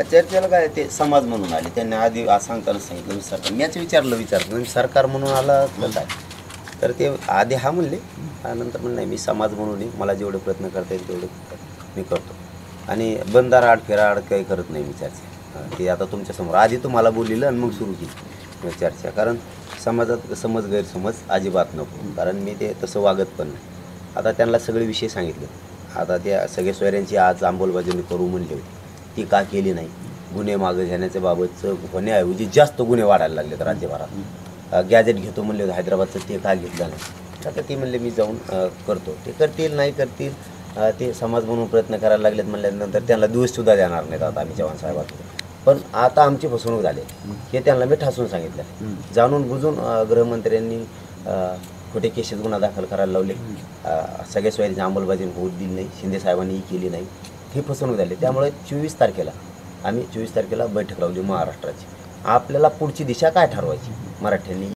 चर्चेला काय ते समाज म्हणून आले, त्यांनी आधी सांगताना सांगितलं मी सरकार, मीच विचारलं मी सरकार म्हणून आला तर काय, तर ते आधी हा म्हणले, नंतर म्हणलं नाही मी समाज म्हणून मला जेवढे प्रयत्न करता येईल तेवढे मी करतो आणि बंदार आड फेराआड काही करत नाही मी चर्चा. ते आता तुमच्यासमोर आधी तुम्हाला बोललेलं आणि मग सुरू केली चर्चा, कारण समाजात समज गैरसमज अजिबात नको, कारण मी ते तसं वागत पण नाही. आता त्यांना सगळे विषय सांगितले. आता त्या सगळ्या सोयऱ्यांची आज अंमलबजावणी करू म्हणली होती, ती का केली नाही. गुन्हे मागे घेण्याच्या बाबतचं होण्याऐवजी जास्त गुन्हे वाढायला लागलेत राज्यभरात. गॅजेट घेतो म्हणले होते हैदराबादचं, ते का घेतलं नाही. आता ते म्हणले मी जाऊन करतो, ते करतील नाही करतील, ते समाज म्हणून प्रयत्न करायला लागलेत म्हणल्यानंतर त्यांना दिवससुद्धा देणार नाहीत आता आम्ही चव्हाण साहेबांकडे. पण आता आमची फसवणूक झाली हे त्यांना मी ठासून सांगितलं. जाणून बुजून गृहमंत्र्यांनी खोटे केसेस गुन्हा दाखल करायला लावले, सगळ्या सोयीची अंमलबजावणी होऊ दिली नाही, शिंदे साहेबांनी केली नाही, ही फसवणूक झाली. त्यामुळे 24 तारखेला आम्ही 24 तारखेला बैठक लावली महाराष्ट्राची. आपल्याला पुढची दिशा काय ठरवायची मराठ्यांनी